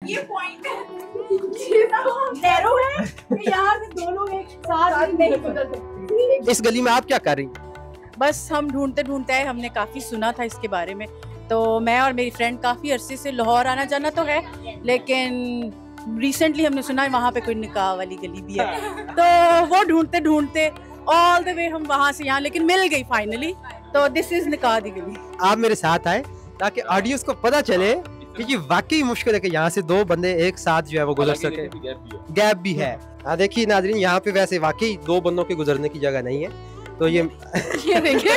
ये point narrow है कि यार दो लोग एक साथ नहीं गुजर सकते। इस गली में आप क्या कर रही? बस हम ढूंढते ढूंढते आए, हमने काफ़ी सुना था इसके बारे में, तो मैं और मेरी फ्रेंड काफ़ी अरसे से लाहौर आना जाना तो है, लेकिन रिसेंटली हमने सुना है वहाँ पे कोई निकाह वाली गली भी है, तो वो ढूंढते ढूंढते ऑल द वे हम वहाँ से यहाँ, लेकिन मिल गई फाइनली, तो दिस इज निकाह दी गली। आप मेरे साथ आए ताकि ऑडियंस को पता चले कि ये वाकई मुश्किल है कि यहाँ से दो बंदे एक साथ जो है वो गुजर सके, गैप भी है। हाँ देखिए नाज़रीन, यहाँ पे वैसे वाकई दो बंदों के गुजरने की जगह नहीं है, तो ये देखिए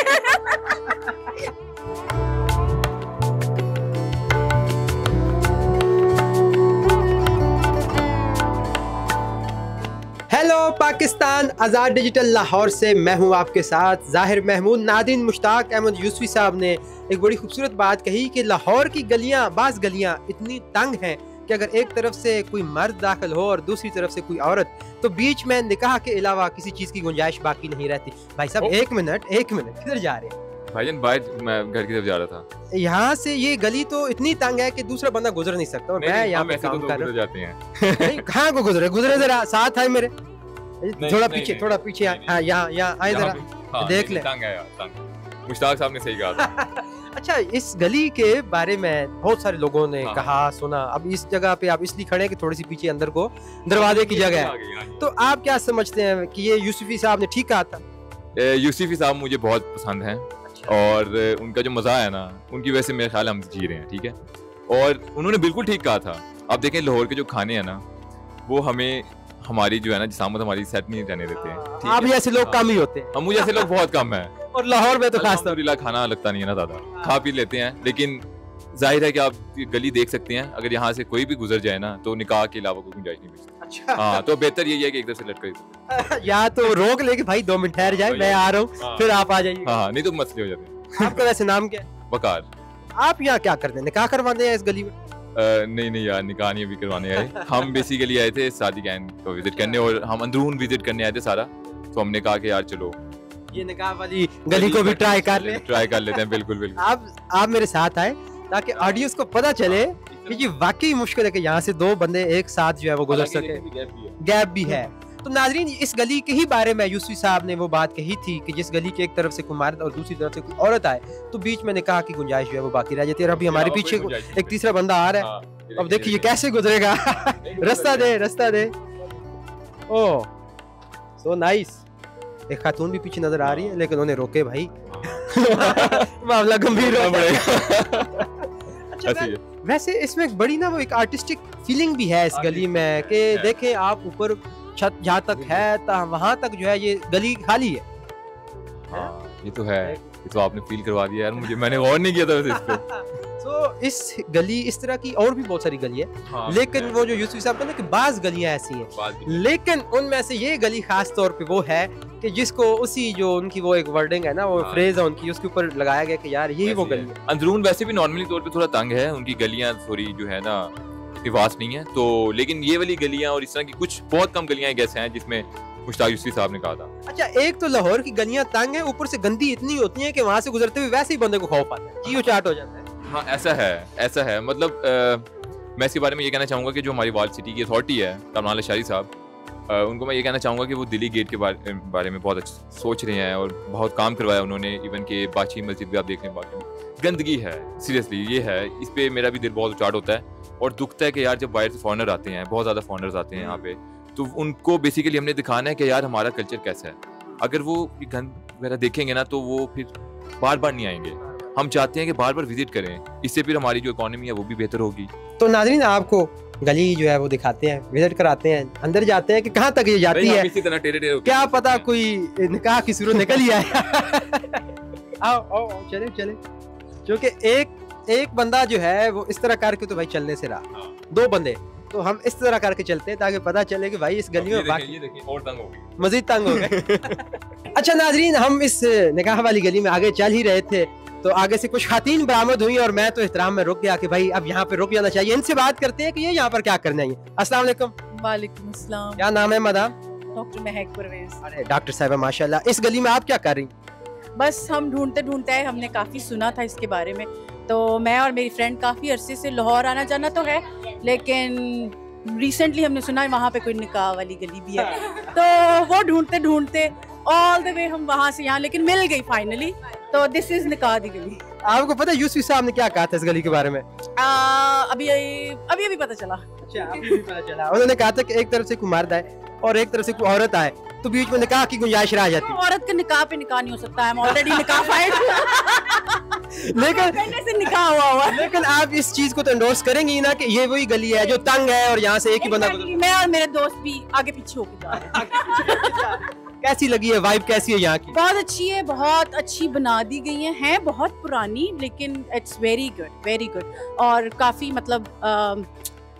हेलो पाकिस्तान, आज़ाद डिजिटल लाहौर से मैं हूं आपके साथ ज़ाहिर महमूद। नादिन मुश्ताक अहमद यूसुफी साहब ने एक बड़ी खूबसूरत बात कही कि लाहौर की गलियां, बाज़ गलियां इतनी तंग हैं कि अगर एक तरफ से कोई मर्द दाखिल हो और दूसरी तरफ से कोई औरत, तो बीच में निकाह के अलावा किसी चीज़ की गुंजाइश बाकी नहीं रहती। भाई साहब एक मिनट किधर जा रहे हैं? भाईजान बाहर मैं घर की तरफ जा रहा था। यहाँ से ये गली तो इतनी तंग है कि दूसरा बंदा गुजर नहीं सकता, और मैं यहाँ पे काम कर रहा हूँ। जाते हैं कहाँ को गुजरे जरा साथ आए मेरे, थोड़ा पीछे हाँ, यहाँ आए जरा देख ले। मुश्ताक साहब ने सही कहा था। अच्छा, इस गली के बारे में बहुत सारे लोगों ने कहा सुना। अब इस जगह पे आप इसलिए खड़े हैं कि थोड़ी सी पीछे अंदर को दरवाजे की जगह है, तो आप क्या समझते हैं कि ये यूसुफी साहब ने ठीक कहा था? यूसुफी साहब मुझे बहुत पसंद हैं, और उनका जो मज़ा है ना, उनकी वजह से मेरे ख्याल हम जी रहे हैं, ठीक है। और उन्होंने बिल्कुल ठीक कहा था। आप देखें लाहौर के जो खाने हैं ना, वो हमें हमारी जो है ना जिसामत हमारी सेट नहीं रहने देते हैं। आप जैसे लोग कम ही होते हैं, हम मुझे जैसे लोग बहुत कम हैं, और लाहौर में तो खास तौर खाना लगता नहीं है ना ज़्यादा, खा पी लेते हैं। लेकिन जाहिर है कि आप गली देख सकते हैं, अगर यहाँ से कोई भी गुजर जाए ना तो निकाह के अलावा कोई गुंजाइश नहीं बचती। अच्छा हाँ, तो बेहतर यही है कि एक तरफ से लटका या तो रोक लेके भाई 2 मिनट ठहर जाए, मैं आ रहा हूँ, फिर आप आ जाइए। हाँ, नहीं तो मसले हो जाते हैं। आपका वैसे नाम क्या है? वकार। आप यहाँ क्या करते हैं? निकाह करवाते हैं इस गली में? नहीं यार, निकाह नहीं अभी करवाने आए। हम बेसिकली आए थे शादी कैन को विजिट करने, और हम अंदरून विजिट करने आए थे सारा, तो हमने कहा कि यार चलो ये निकाह वाली गली को भी ट्राई कर लेते हैं। बिल्कुल आप मेरे साथ आए ताकि ऑडियंस को पता चले कि ये वाकई मुश्किल है कि यहाँ से दो बंदे एक साथ जो है वो गुजर सके, गैप भी है। तो नाजरीन, इस गली के ही बारे में यूसुफी साहब ने वो बात कही थी कि जिस गली के एक तरफ से कोई मर्द और दूसरी तरफ से कोई औरत आए तो बीच में निकाह की गुंजाइश जो है वो बाकी रह जाती है। और अभी हमारे पीछे एक तीसरा बंदा आ रहा है, अब देखिए कैसे गुजरेगा। रास्ता दे। ओह सो नाइस। एक खातून भी पीछे नजर आ रही है, लेकिन उन्हें रोके भाई, मामला गंभीर हो जाएगा। अच्छा, वैसे इसमें एक बड़ी ना वो एक आर्टिस्टिक फीलिंग भी है इस गली में कि देखें आप ऊपर छत जहाँ तक है वहाँ तक जो है ये गली खाली है। हाँ, ये तो है, ये तो आपने फील करवा दिया यार, मैंने गौर नहीं किया था वैसे इस पे। तो इस गली, इस तरह की और भी बहुत सारी गली है, हाँ, लेकिन वो जो यूसुफ साहब कहते हैं कि बाज गलियां ऐसी हैं, लेकिन उनमें से ये गली खास तौर पे वो है कि जिसको उसी जो उनकी वो एक वर्डिंग है ना, वो फ्रेज है उनकी, उसके ऊपर लगाया गया कि यार यही वो गली है। अंदरून वैसे भी नॉर्मली तौर पे थोड़ा तंग है, उनकी गलियां थोड़ी जो है ना वास्ट नहीं है, तो लेकिन ये वाली गलियां और इस तरह की कुछ बहुत कम गलियां ऐसे हैं जिसमें मुश्ताक यूसुफी साहब ने कहा था। अच्छा, एक तो लाहौर की गलियां तंग है, ऊपर से गंदी इतनी होती है कि वहां से गुजरते हुए वैसे ही बंदे को खौफ आता है, जी चाट हो जाता है। हाँ, ऐसा है। मतलब मैं इसके बारे में ये कहना चाहूँगा कि जो हमारी वाल सिटी की अथॉरिटी है, कमरान अशआरी साहब, उनको मैं ये कहना चाहूँगा कि वो दिल्ली गेट के बारे में बहुत अच्छा सोच रहे हैं और बहुत काम करवाया उन्होंने। इवन के बाची मस्जिद भी आप देख लें, बाकी गंदगी है, सीरियसली ये है, इस पर मेरा भी दिल बहुत उचाट होता है और दुखता है कि यार जब बाहर से फॉरेनर आते हैं, बहुत ज़्यादा फॉरेनर्स आते हैं यहाँ पे, तो उनको बेसिकली हमने दिखाना है कि यार हमारा कल्चर कैसा है। अगर वो गंद वगैरह देखेंगे ना तो वो फिर बार बार नहीं आएंगे। हम चाहते हैं कि बार बार विजिट करें, इससे फिर हमारी जो इकोनॉमी है वो भी बेहतर होगी। तो नाज़रीन, आपको गली जो है वो दिखाते हैं, विजिट कराते हैं, अंदर जाते हैं कि कहाँ तक ये जाती है, इसी तरह टेढ़े क्या पता कोई निकाह की सूरत निकल ही आए। आओ चले, क्योंकि एक बंदा जो है वो इस तरह करके तो भाई चलने से रहा, दो बंदे तो हम इस तरह करके चलते हैं ताकि पता चले कि भाई इस गली में और तंग हो गई, मजीद तंग हो गए। अच्छा नाजरीन, हम इस निकाह वाली गली में आगे चल ही रहे थे तो आगे से कुछ खातीन बरामद हुई और मैं तो एहतराम में रुक गया कि भाई अब यहाँ पे रुक जाना चाहिए, इनसे बात करते हैं कि ये यहाँ पर क्या करने आई है। अस्सलाम वालेकुम। वालेकुम अस्सलाम। क्या नाम है मदाम? डॉक्टर महक परवेज। अरे डॉक्टर साहिबा माशाल्लाह, इस गली में आप क्या कर रही? बस हम ढूंढते ढूंढते आए, हमने काफ़ी सुना था इसके बारे में, तो मैं और मेरी फ्रेंड काफ़ी अरसे से लाहौर आना जाना तो है, लेकिन रिसेंटली हमने सुना है वहाँ पे कोई निकाह वाली गली भी है, तो वो ढूंढते ढूंढते ऑल द वे हम वहाँ से यहाँ, लेकिन मिल गई फाइनली। तो दिस इज निकाह दी गली। आपको पता है यूसुफ साहब ने क्या कहा था इस गली के बारे में? अभी पता चला। अच्छा, अभी भी पता चला। उन्होंने कहा था कि एक तरफ से कोई मर्द आए और एक तरफ से कोई औरत आए तो बीच में निकाह की गुंजाइश रह जाती है। औरत के निकाह पे निकाह नहीं हो सकता है, ऑलरेडी निकाह फाइट लेकिन पहले से निकाह हुआ है। लेकिन आप इस चीज को तो एंडोर्स करेंगी ही ना कि ये वही गली है जो तंग है और यहाँ से एक ही बंदा Exactly, मैं और मेरे दोस्त भी आगे पीछे होके जा रहे हैं। कैसी लगी है, वाइब कैसी है यहाँ की? बहुत अच्छी है, बहुत अच्छी बना दी गई है बहुत पुरानी, लेकिन इट्स वेरी गुड और काफी मतलब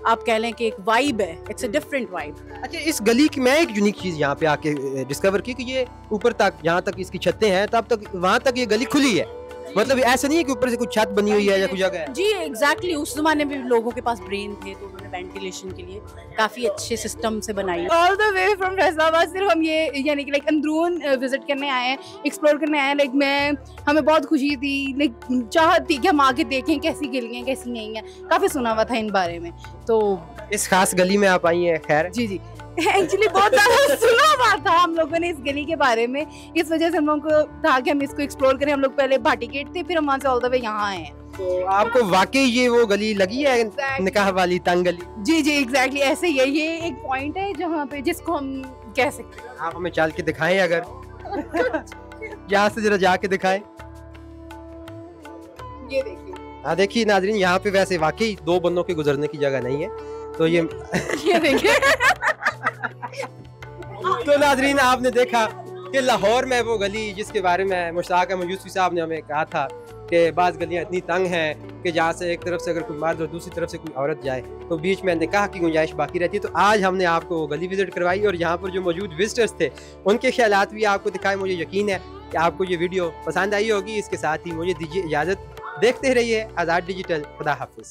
आप कह लें कि एक वाइब है, इट्स अ डिफरेंट वाइब। अच्छा, इस गली की मैं एक यूनिक चीज यहाँ पे आके डिस्कवर की कि ये ऊपर तक, यहाँ तक इसकी छतें हैं, तब तक वहाँ तक ये गली खुली है। मतलब ऐसा नहीं है कि ऊपर से कुछ छत बनी हुई है या कुछ जगह है। जी एग्जैक्टली, उस जमाने में लोगों के पास ब्रेन थे तो उन्होंने वेंटिलेशन के लिए काफी अच्छे सिस्टम से बनाई। All the way from Faisalabad सिर्फ हम ये यानी कि लाइक अंदरून विजिट करने आए हैं, एक्सप्लोर करने आए हैं। लाइक हमें बहुत खुशी थी, लाइक चाहत थी कि हम आके देखें कैसी गली हैं कैसी नहीं है। काफी सुना हुआ था इन बारे में, तो इस खास गली में आप आई हैं। खैर जी एक्चुअली बहुत ज्यादा सुना हुआ था हम लोगों ने इस गली के बारे में, इस वजह से हम लोगों को था कि हम इसको एक्सप्लोर करें। हम लोग पहले भाटी गेट थे, फिर हम वहाँ से ऑल द वे यहाँ आए हैं। तो आपको वाकई ये वो गली लगी है, निकाह वाली तंग गली? जी एग्जैक्टली ऐसे ही है। ये एक पॉइंट है जहाँ पे जिसको हम कह सकते हैं। आप हमें चल के दिखाएं, अगर यहाँ से जरा जाके दिखाएं। ये देखिए, हाँ देखिए नाजरीन, यहाँ पे वैसे वाकई दो बंदों के गुजरने की जगह नहीं है, तो ये देखिए। तो नाजरीन आपने देखा कि लाहौर में वो गली जिसके बारे में मुश्ताक अहमद यूसुफी साहब ने हमें कहा था कि बाज़ गलियाँ इतनी तंग हैं कि जहाँ से एक तरफ से अगर कोई मर्द और दूसरी तरफ से कोई औरत जाए तो बीच में निकाह की गुंजाइश बाकी रहती है। तो आज हमने आपको वो गली विजिट करवाई और यहाँ पर जो मौजूद विजिटर्स थे उनके ख्यालात भी आपको दिखाए। मुझे यकीन है कि आपको ये वीडियो पसंद आई होगी। इसके साथ ही मुझे दीजिए इजाज़त, देखते रहिए आज़ाद डिजिटल। खुदा हाफिज़।